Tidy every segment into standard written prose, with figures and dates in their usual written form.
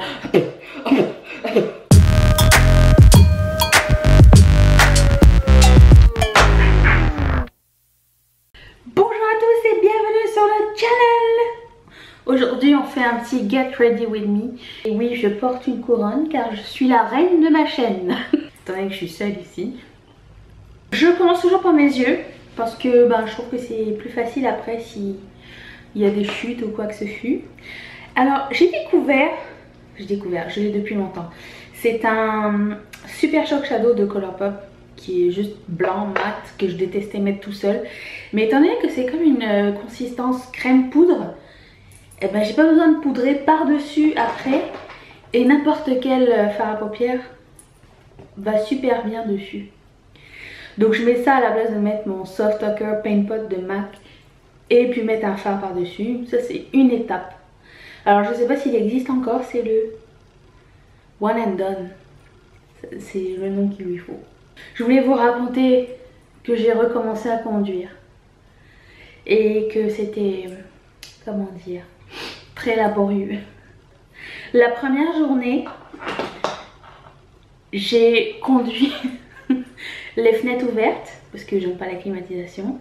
Bonjour à tous et bienvenue sur le channel. Aujourd'hui on fait un petit get ready with me. Et oui, je porte une couronne car je suis la reine de ma chaîne. Étant donné que je suis seule ici. Je commence toujours par mes yeux parce que je trouve que c'est plus facile après si il y a des chutes ou quoi que ce fût. Alors je l'ai depuis longtemps. C'est un Super Shock Shadow de Colourpop qui est juste blanc mat que je détestais mettre tout seul. Mais étant donné que c'est comme une consistance crème poudre, et j'ai pas besoin de poudrer par dessus après et n'importe quel fard à paupières va super bien dessus. Donc je mets ça à la place de mettre mon Soft Talker Paint Pot de MAC et puis mettre un fard par dessus. Ça c'est une étape. Alors je sais pas s'il existe encore, c'est le One and Done. C'est le nom qu'il lui faut. Je voulais vous raconter que j'ai recommencé à conduire et que c'était, comment dire, très laborieux. La première journée, j'ai conduit les fenêtres ouvertes parce que j'aime pas la climatisation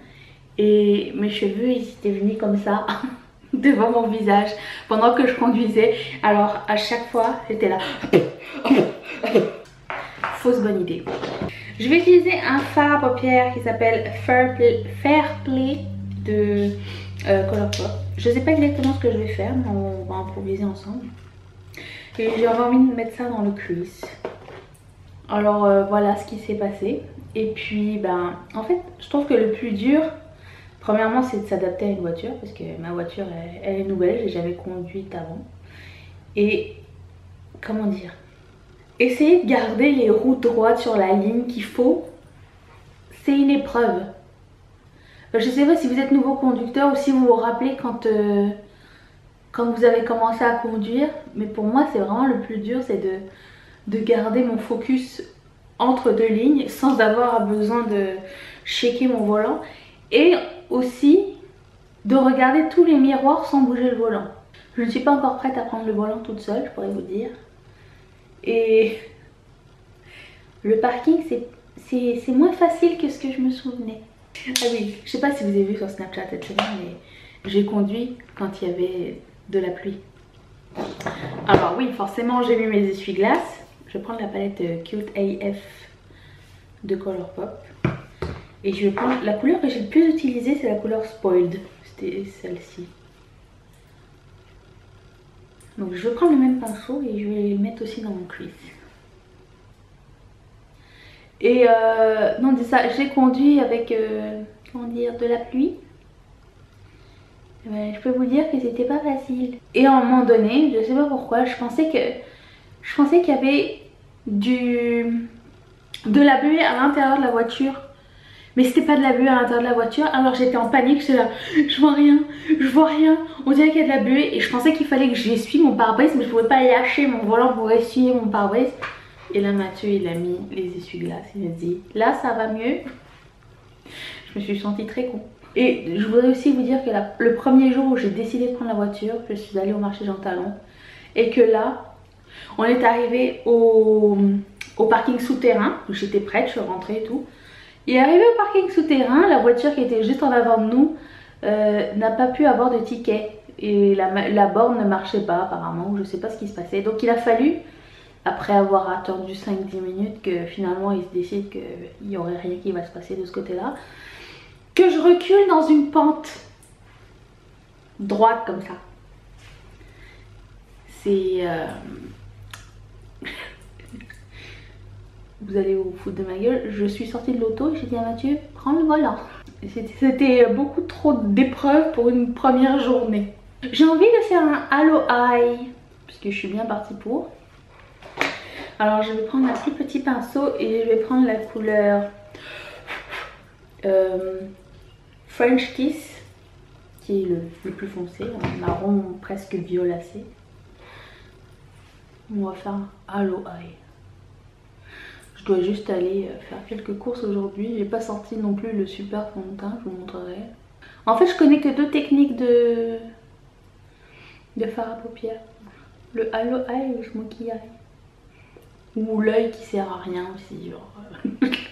et mes cheveux ils étaient venus comme ça devant mon visage pendant que je conduisais. Alors à chaque fois j'étais là. Fausse bonne idée. Je vais utiliser un fard à paupières qui s'appelle Fair Play de Colourpop. Je sais pas exactement ce que je vais faire, mais on va improviser ensemble. Et j'ai envie de mettre ça dans le crease. Alors voilà ce qui s'est passé. Et puis en fait je trouve que le plus dur, premièrement c'est de s'adapter à une voiture. Parce que ma voiture elle est nouvelle, j'ai jamais conduite avant. Et comment dire, essayer de garder les roues droites sur la ligne qu'il faut, c'est une épreuve. Je sais pas si vous êtes nouveau conducteur ou si vous vous rappelez quand vous avez commencé à conduire. Mais pour moi c'est vraiment le plus dur, c'est de garder mon focus entre deux lignes sans avoir besoin de shaker mon volant. Et aussi de regarder tous les miroirs sans bouger le volant. Je ne suis pas encore prête à prendre le volant toute seule, je pourrais vous dire. Et le parking c'est moins facile que ce que je me souvenais. Ah oui, je sais pas si vous avez vu sur Snapchat cette semaine, mais j'ai conduit quand il y avait de la pluie. Alors oui, forcément j'ai mis mes essuie-glaces. Je vais prendre la palette Cute AF de Colourpop. Et je vais prendre la couleur que j'ai le plus utilisée, c'est la couleur Spoiled. C'était celle-ci. Donc je vais prendre le même pinceau et je vais le mettre aussi dans mon crease. Et non, c'est ça, j'ai conduit avec comment dire, de la pluie. Je peux vous dire que c'était pas facile. Et à un moment donné, je sais pas pourquoi, je pensais qu'il y avait de la buée à l'intérieur de la voiture. Mais c'était pas de la buée à l'intérieur de la voiture. Alors j'étais en panique, j'étais là, je vois rien, on dirait qu'il y a de la buée. Et je pensais qu'il fallait que j'essuie mon pare-brise, mais je pouvais pas lâcher mon volant pour essuyer mon pare-brise. Et là Mathieu il a mis les essuie-glaces, il me dit là ça va mieux. Je me suis sentie très con. Et je voudrais aussi vous dire que le premier jour où j'ai décidé de prendre la voiture, je suis allée au marché Jean Talon. Et que là, on est arrivé au parking souterrain, où j'étais prête, je suis rentrée et tout. Et arrivé au parking souterrain, la voiture qui était juste en avant de nous n'a pas pu avoir de ticket. Et la borne ne marchait pas apparemment, ou je sais pas ce qui se passait. Donc il a fallu, après avoir attendu 5-10 minutes, que finalement ils se décident qu'il n'y aurait rien qui va se passer de ce côté-là, que je recule dans une pente droite comme ça. C'est... Vous allez vous foutre de ma gueule. Je suis sortie de l'auto et j'ai dit à Mathieu, prends le volant. C'était beaucoup trop d'épreuves pour une première journée. J'ai envie de faire un Halo Eye, puisque je suis bien partie pour. Alors je vais prendre un plus petit pinceau et je vais prendre la couleur French Kiss, qui est le plus foncé, un marron presque violacé. On va faire un Halo Eye. Je dois juste aller faire quelques courses aujourd'hui. J'ai pas sorti non plus le super fond de teint, je vous montrerai. En fait je connais que deux techniques de fard à paupières. Le Halo Eye Smoky Eye. Ou l'œil qui sert à rien aussi, genre.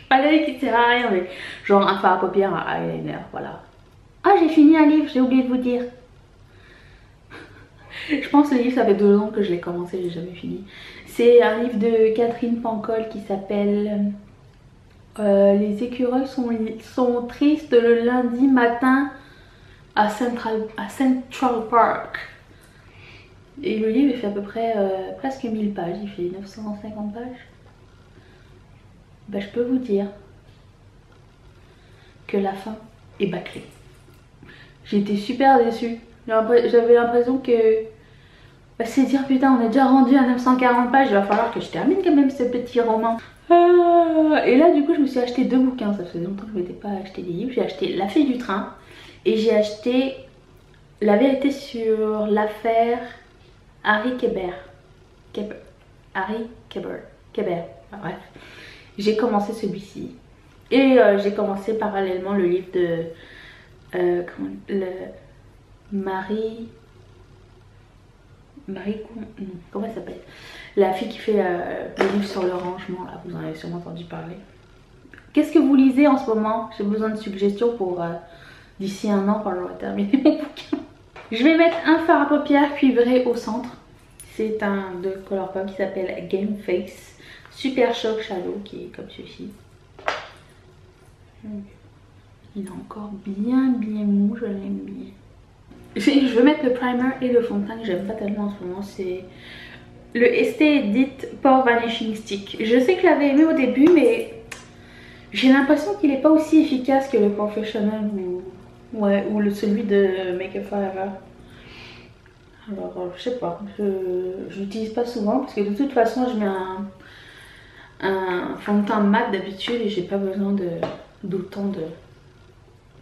Pas l'œil qui sert à rien, mais genre un fard à paupières, un eyeliner, voilà. Ah, j'ai fini un livre, j'ai oublié de vous dire. Je pense que le livre, ça fait 2 ans que je l'ai commencé, j'ai jamais fini. C'est un livre de Catherine Pancol qui s'appelle Les écureuils sont tristes le lundi matin à Central Park. Et le livre il fait à peu près presque 1000 pages, il fait 950 pages. Ben, je peux vous dire que la fin est bâclée. J'étais super déçue. J'avais l'impression que bah, c'est dire putain on est déjà rendu à 940 pages, il va falloir que je termine quand même ce petit roman. Et là du coup je me suis acheté 2 bouquins, ça faisait longtemps que je ne m'étais pas acheté des livres. J'ai acheté La Fée du Train et j'ai acheté La Vérité sur l'affaire Harry Kéber. Harry Kéber. Enfin, bref. J'ai commencé celui-ci. Et j'ai commencé parallèlement le livre de comment elle s'appelle? La fille qui fait le livre sur le rangement, là, vous en avez sûrement entendu parler. Qu'est-ce que vous lisez en ce moment? J'ai besoin de suggestions pour d'ici 1 an quand j'aurai terminé mon bouquin. Je vais mettre un fard à paupières cuivré au centre. C'est un de Colourpop qui s'appelle Game Face Super Shock Shadow, qui est comme celui-ci. Il est encore bien mou, je l'aime bien. Je veux mettre le primer et le fond de teint que j'aime pas tellement en ce moment, c'est le Estée Edit Pore Vanishing Stick. Je sais que je l'avais aimé au début, mais j'ai l'impression qu'il n'est pas aussi efficace que le Professional ou celui de Make Up Forever. Alors je sais pas, je l'utilise pas souvent parce que de toute façon je mets un fond de teint mat d'habitude et j'ai pas besoin d'autant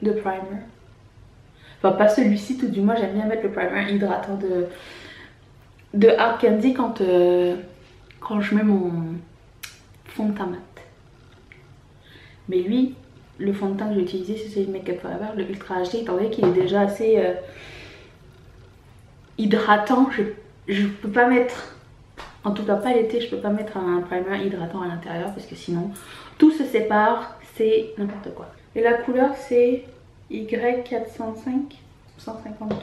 de primer. Enfin pas celui-ci, tout du moins j'aime bien mettre le primer hydratant de Hard Candy quand je mets mon fond de teint mat. Mais lui, le fond de teint que j'ai utilisé c'est celui de Make Up Forever, le Ultra HD, étant donné qu'il est déjà assez hydratant, je peux pas mettre, en tout cas pas l'été, je peux pas mettre un primer hydratant à l'intérieur parce que sinon tout se sépare, c'est n'importe quoi. Et la couleur c'est Y405 150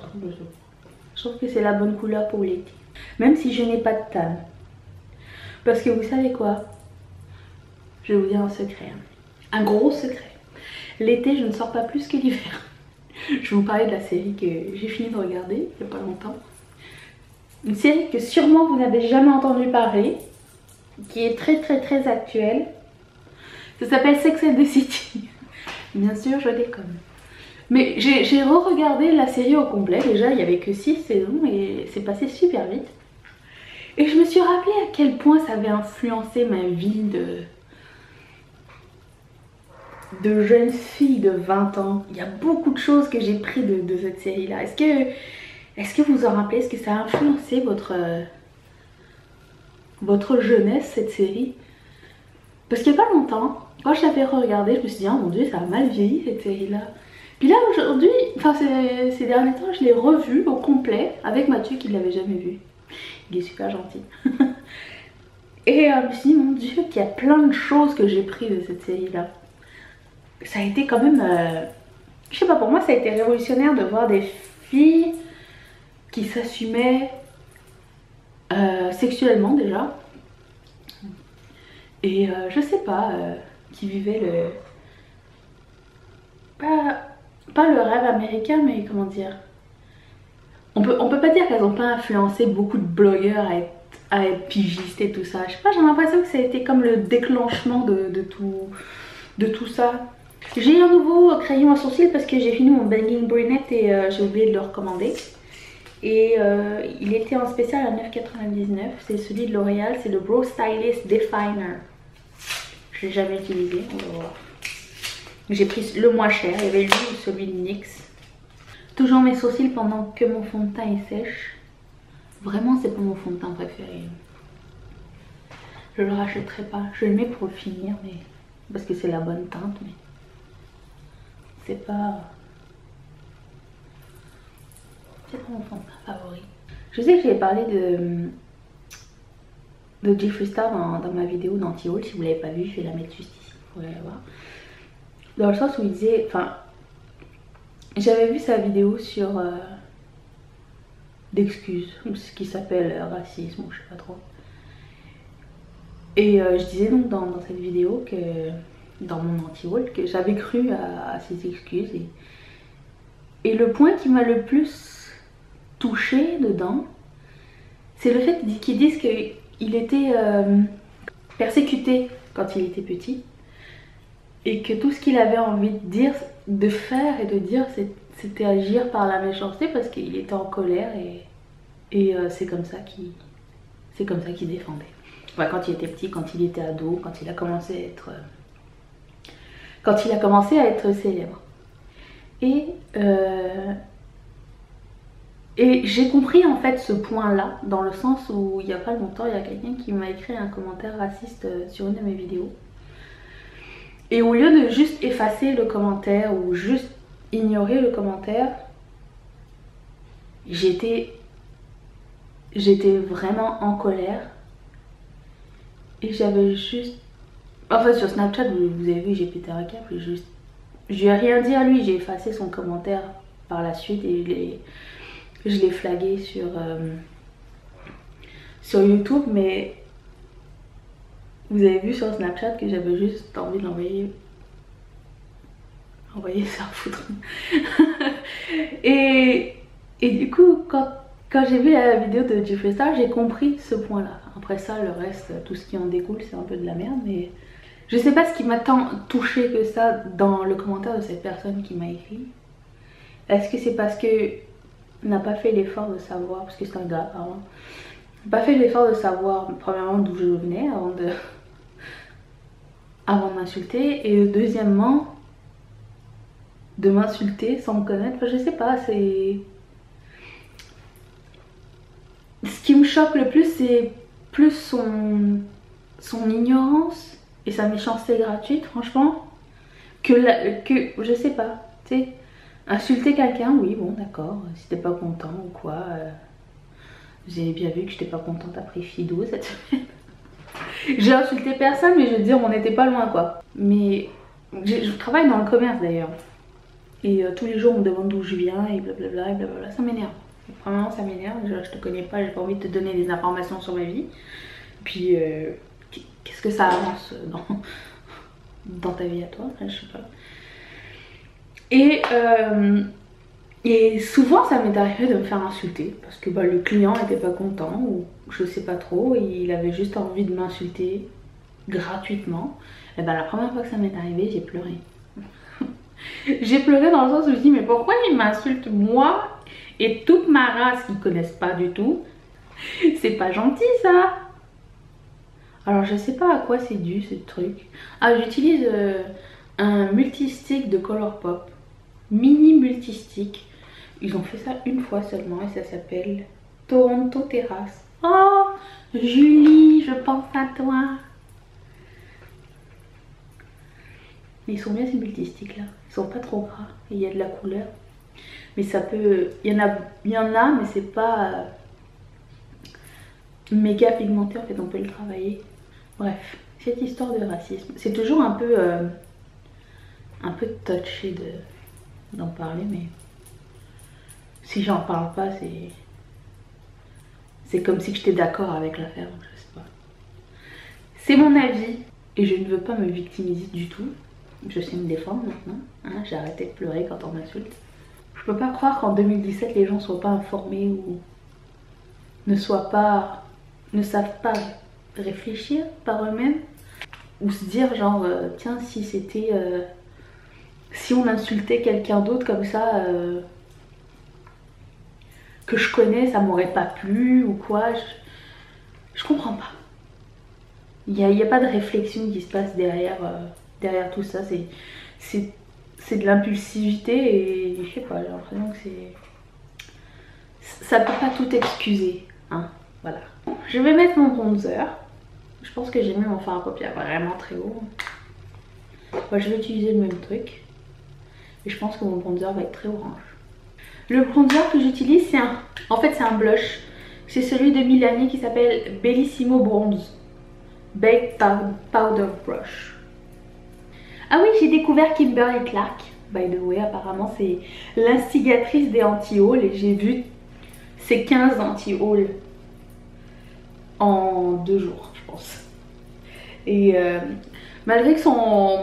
je trouve que c'est la bonne couleur pour l'été, même si je n'ai pas de tan. Parce que vous savez quoi, je vais vous dire un secret, un gros secret. L'été je ne sors pas plus que l'hiver. Je vais vous parler de la série que j'ai fini de regarder il n'y a pas longtemps. Une série que sûrement vous n'avez jamais entendu parler, qui est très actuelle. Ça s'appelle Sex and the City. Bien sûr, je déconne. Mais j'ai re-regardé la série au complet. Déjà, il n'y avait que 6 saisons et c'est passé super vite. Et je me suis rappelé à quel point ça avait influencé ma vie de jeune fille de 20 ans. Il y a beaucoup de choses que j'ai pris de cette série-là. Est-ce que vous vous en rappelez? Est-ce que ça a influencé votre jeunesse, cette série? Parce qu'il n'y a pas longtemps, quand je l'avais regardée, je me suis dit, oh mon dieu, ça a mal vieilli cette série-là. Puis là, aujourd'hui, enfin ces derniers temps, je l'ai revue au complet avec Mathieu qui ne l'avait jamais vue. Il est super gentil. Et je me suis dit, mon dieu, qu'il y a plein de choses que j'ai pris de cette série-là. Ça a été quand même, je sais pas, pour moi, ça a été révolutionnaire de voir des filles qui s'assumaient sexuellement déjà. Et je sais pas, qui vivaient pas le rêve américain, mais comment dire, on peut pas dire qu'elles ont pas influencé beaucoup de blogueurs à être pigistes et tout ça. Je sais pas, j'ai l'impression que ça a été comme le déclenchement de tout ça. J'ai un nouveau crayon à sourcils parce que j'ai fini mon Banging Brunette et j'ai oublié de le recommander. Et il était en spécial à 9,99. C'est celui de L'Oréal, c'est le Brow Stylist Definer. Je l'ai jamais utilisé, on va voir. J'ai pris le moins cher, il y avait lui ou celui de NYX. Toujours mes sourcils pendant que mon fond de teint est sèche. Vraiment, c'est pas mon fond de teint préféré. Je le rachèterai pas. Je le mets pour le finir, mais parce que c'est la bonne teinte, mais c'est pas mon fond de teint favori. Je sais que j'ai parlé de Jeffree Star dans ma vidéo d'anti-haul. Si vous l'avez pas vu, je vais la mettre juste ici, vous pourrez la voir. Dans le sens où il disait, enfin, j'avais vu sa vidéo sur d'excuses, ce qui s'appelle racisme ou je sais pas trop. Et je disais donc dans cette vidéo que, dans mon anti-haul, que j'avais cru à ses excuses. Et le point qui m'a le plus touchée dedans, c'est le fait qu'ils disent qu'il était persécuté quand il était petit. Et que tout ce qu'il avait envie de dire, de faire et de dire, c'était agir par la méchanceté parce qu'il était en colère et c'est comme ça qu'il défendait. Enfin, quand il était petit, quand il était ado, quand il a commencé à être célèbre. Et j'ai compris en fait ce point-là, dans le sens où il n'y a pas longtemps, il y a quelqu'un qui m'a écrit un commentaire raciste sur une de mes vidéos. Et au lieu de juste effacer le commentaire ou juste ignorer le commentaire, j'étais vraiment en colère. Et j'avais juste... Enfin sur Snapchat, vous avez vu, j'ai pété un câble. Je lui ai rien dit à lui, j'ai effacé son commentaire par la suite et je l'ai flagué sur YouTube, mais... Vous avez vu sur Snapchat que j'avais juste envie de l'envoyer se faire foutre. et du coup, quand j'ai vu la vidéo de Jeffree Star, j'ai compris ce point-là. Après ça, le reste, tout ce qui en découle, c'est un peu de la merde. Mais je sais pas ce qui m'a tant touché que ça dans le commentaire de cette personne qui m'a écrit. Est-ce que c'est parce que n'a pas fait l'effort de savoir, parce que c'est un gars apparemment, pas fait l'effort de savoir premièrement d'où je venais avant de m'insulter, et deuxièmement de m'insulter sans me connaître. Enfin, je sais pas, c'est... Ce qui me choque le plus, c'est plus son ignorance et sa méchanceté gratuite, franchement, que je sais pas, tu sais, insulter quelqu'un, oui, bon, d'accord, si t'es pas content ou quoi, vous avez bien vu que j'étais pas contente après Fido cette semaine. J'ai insulté personne, mais je veux dire, on n'était pas loin quoi. Mais je travaille dans le commerce d'ailleurs. Et tous les jours on me demande d'où je viens et blablabla et blablabla. Ça m'énerve. Vraiment ça m'énerve. Je te connais pas, j'ai pas envie de te donner des informations sur ma vie. Puis qu'est-ce que ça avance dans ta vie à toi? Enfin, je sais pas. Et souvent ça m'est arrivé de me faire insulter parce que le client n'était pas content ou je sais pas trop, et il avait juste envie de m'insulter gratuitement. Et la première fois que ça m'est arrivé, j'ai pleuré. J'ai pleuré dans le sens où je me dis mais pourquoi il m'insulte moi et toute ma race qu'ils connaissent pas du tout? C'est pas gentil ça. Alors je sais pas à quoi c'est dû ce truc. Ah, j'utilise un multistick de Colourpop, mini multistick. Ils ont fait ça une fois seulement et ça s'appelle Toronto Terrace. Oh Julie, je pense à toi. Ils sont bien ces multisticks là. Ils sont pas trop gras et il y a de la couleur. Mais ça peut... Il y en a mais c'est pas méga pigmenté en fait, on peut le travailler. Bref, cette histoire de racisme, c'est toujours un peu touché d'en parler, mais si j'en parle pas, c'est comme si j'étais d'accord avec l'affaire, je sais pas. C'est mon avis et je ne veux pas me victimiser du tout. Je sais me défendre maintenant, hein, j'ai arrêté de pleurer quand on m'insulte. Je peux pas croire qu'en 2017 les gens soient pas informés ou ne savent pas réfléchir par eux-mêmes, ou se dire genre tiens, si c'était si on insultait quelqu'un d'autre comme ça que je connais, ça m'aurait pas plu ou quoi. Je comprends pas. Il n'y a pas de réflexion qui se passe derrière tout ça. C'est de l'impulsivité et je sais pas, j'ai l'impression que ça peut pas tout excuser, hein, voilà. Je vais mettre mon bronzer. Je pense que j'ai mis mon fard à paupières vraiment très haut. Moi, je vais utiliser le même truc. Et je pense que mon bronzer va être très orange. Le bronzer que j'utilise, en fait c'est un blush C'est celui de Milani qui s'appelle Bellissimo Bronze Baked Powder Brush. Ah oui, j'ai découvert Kimberly Clark. By the way, apparemment c'est l'instigatrice des anti-hauls et j'ai vu ces 15 anti-hauls en 2 jours, je pense. Et malgré que son...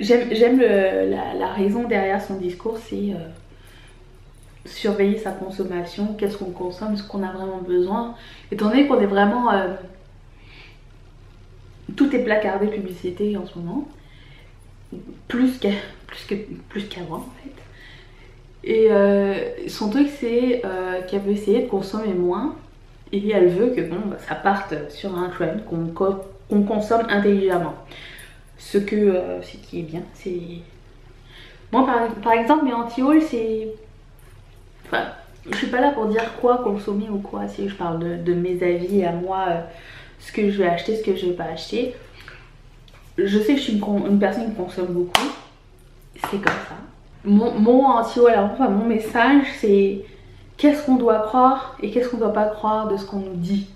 J'aime la raison derrière son discours, c'est surveiller sa consommation, qu'est-ce qu'on consomme, ce qu'on a vraiment besoin. Étant donné qu'on est vraiment... tout est placardé publicité en ce moment. Plus qu'avant en fait. Et son truc c'est qu'elle veut essayer de consommer moins. Et elle veut que bon, ça parte sur un trend, qu'on consomme intelligemment. Ce qui est bien. Moi par exemple mes anti-hauls c'est... Enfin, je suis pas là pour dire quoi consommer ou quoi. Si je parle de mes avis à moi, ce que je vais acheter, ce que je vais pas acheter. Je sais que je suis une personne qui consomme beaucoup. C'est comme ça. Mon anti-haul, enfin mon message c'est qu'est-ce qu'on doit croire et qu'est-ce qu'on doit pas croire de ce qu'on nous dit.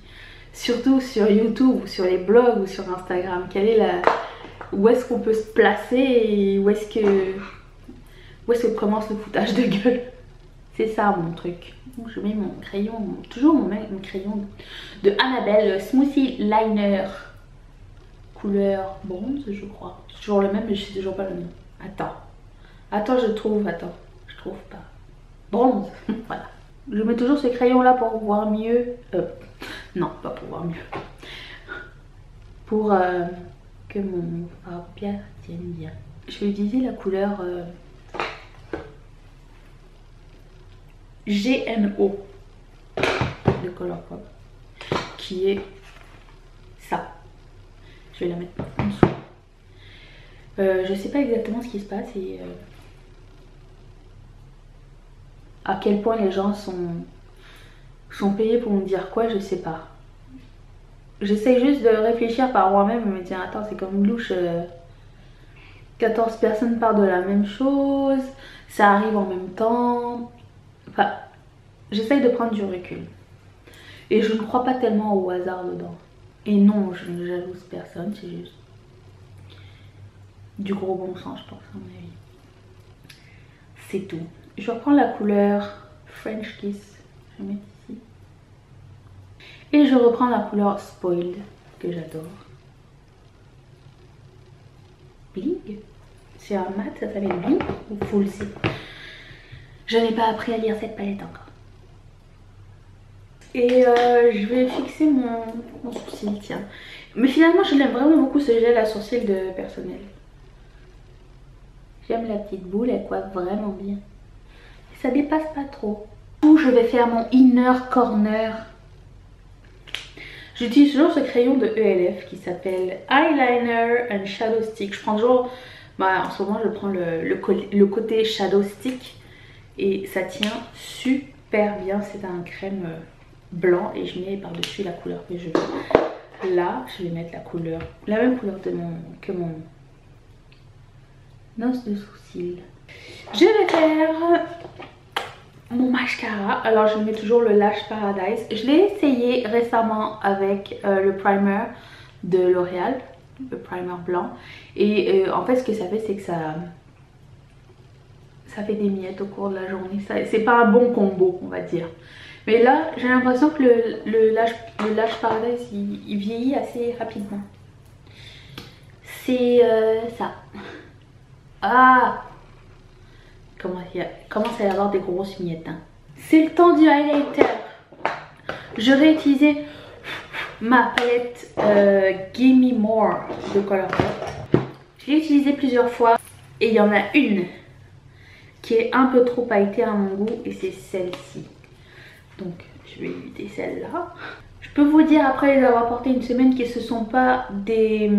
Surtout sur YouTube ou sur les blogs ou sur Instagram. Où est-ce qu'on peut se placer et où est-ce que commence le foutage de gueule. C'est ça mon truc. Je mets mon crayon, toujours mon crayon de Annabelle Smoothie Liner. Couleur bronze je crois. C'est toujours le même mais je sais toujours pas le nom. Attends je trouve pas. Bronze, voilà. Je mets toujours ce crayon là pour voir mieux. Non, pas pour voir mieux. Pour que mon paupière tienne bien. Je vais utiliser la couleur GNO de Colourpop, qui est ça. Je vais la mettre en dessous. Je sais pas exactement ce qui se passe et à quel point les gens sont payés pour me dire quoi, je sais pas. J'essaie juste de réfléchir par moi-même et me dire attends, c'est comme une louche, 14 personnes parlent de la même chose, ça arrive en même temps. Enfin, j'essaye de prendre du recul. Et je ne crois pas tellement au hasard dedans. Et non, je ne jalouse personne, c'est juste du gros bon sens, je pense, à mon avis. C'est tout. Je reprends la couleur French Kiss, je vais mettre ici. Et je reprends la couleur Spoiled, que j'adore. Bling. C'est un mat, ça s'appelle Bling ou Full C. Je n'ai pas appris à lire cette palette encore. Et je vais fixer mon sourcil, tiens. Mais finalement, je l'aime vraiment beaucoup ce gel à sourcils de Personnel. J'aime la petite boule, elle coiffe vraiment bien. Et ça dépasse pas trop. Je vais faire mon inner corner. J'utilise toujours ce crayon de ELF qui s'appelle Eyeliner and Shadow Stick. Je prends toujours, en ce moment je prends le côté Shadow Stick et ça tient super bien. C'est un crème blanc et je mets par dessus la couleur que je veux. Là je vais mettre la même couleur que mon os de sourcil. Je vais faire mon mascara. Alors je mets toujours le Lash Paradise. Je l'ai essayé récemment avec le primer de L'Oréal, le primer blanc. Et en fait ce que ça fait c'est que ça fait des miettes au cours de la journée. C'est pas un bon combo on va dire. Mais là j'ai l'impression que le Lash Paradise il vieillit assez rapidement. C'est ça. Ah, commence à y avoir des grosses miettes. Hein. C'est le temps du highlighter. Je réutilisais ma palette Gimme More de Colourpop. Je l'ai utilisée plusieurs fois et il y en a une qui est un peu trop pailletée à mon goût et c'est celle-ci. Donc je vais éviter celle-là. Je peux vous dire après les avoir portées une semaine que ce ne sont pas des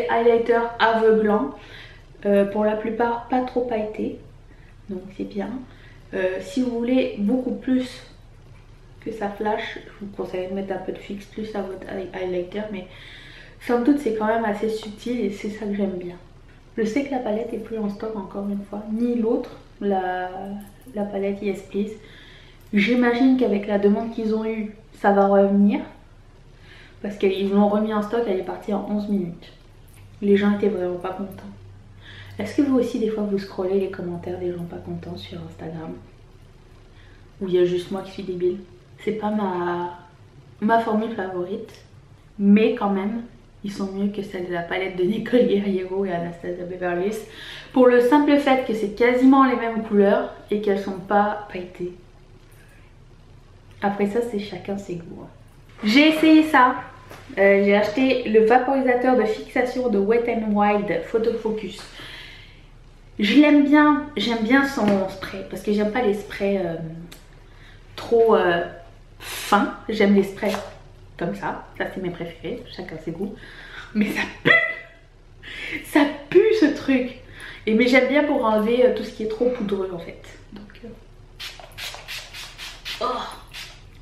highlighters aveuglants. Pour la plupart pas trop pailletés, donc c'est bien. Si vous voulez beaucoup plus que ça flash, je vous conseille de mettre un peu de fixe plus à votre highlighter, mais somme toute c'est quand même assez subtil et c'est ça que j'aime bien. Je sais que la palette est plus en stock encore une fois, ni l'autre, la palette Yes Please, J'imagine qu'avec la demande qu'ils ont eue, ça va revenir. Parce qu'ils l'ont remis en stock, elle est partie en 11 minutes. Les gens étaient vraiment pas contents. Est-ce que vous aussi, des fois, vous scrollez les commentaires des gens pas contents sur Instagram? Ou il y a juste moi qui suis débile? C'est pas ma formule favorite. Mais quand même, ils sont mieux que celle de la palette de Nicole Guerriero et Anastasia Beverly Hills. Pour le simple fait que c'est quasiment les mêmes couleurs et qu'elles sont pas pailletées. Après ça, c'est chacun ses goûts. J'ai essayé ça. J'ai acheté le vaporisateur de fixation de Wet n Wild Photo Focus. Je l'aime bien, j'aime bien son spray parce que j'aime pas les sprays trop fins. J'aime les sprays comme ça c'est mes préférés, chacun ses goûts. Mais ça pue ce truc. Mais j'aime bien pour enlever tout ce qui est trop poudreux en fait. Donc, oh.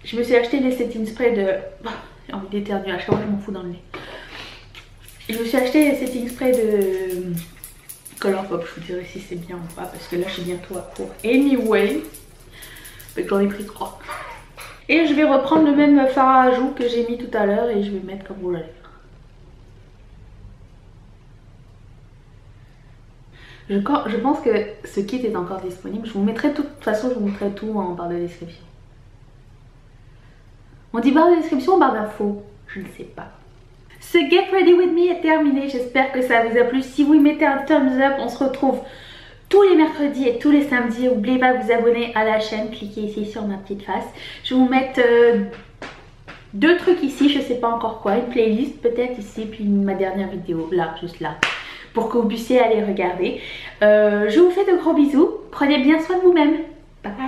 Je me suis acheté les setting spray de... j'ai envie d'éternuer, à chaque fois je m'en fous dans le nez. Je me suis acheté les setting spray de Colourpop, je vous dirai si c'est bien ou pas, parce que là je suis bientôt à court. Anyway, j'en ai pris 3. Et je vais reprendre le même fard à joues que j'ai mis tout à l'heure et je vais mettre comme rouge à lèvres. Je pense que ce kit est encore disponible. Je vous mettrai tout, de toute façon, je vous mettrai tout en barre de description. On dit barre de description ou barre d'infos? Je ne sais pas. Ce Get Ready With Me est terminé. J'espère que ça vous a plu. Si vous mettez un thumbs up, on se retrouve tous les mercredis et tous les samedis. N'oubliez pas de vous abonner à la chaîne. Cliquez ici sur ma petite face. Je vais vous mettre 2 trucs ici. Je ne sais pas encore quoi. Une playlist peut-être ici. Puis ma dernière vidéo là, juste là. Pour que vous puissiez aller regarder. Je vous fais de gros bisous. Prenez bien soin de vous-même. Bye bye.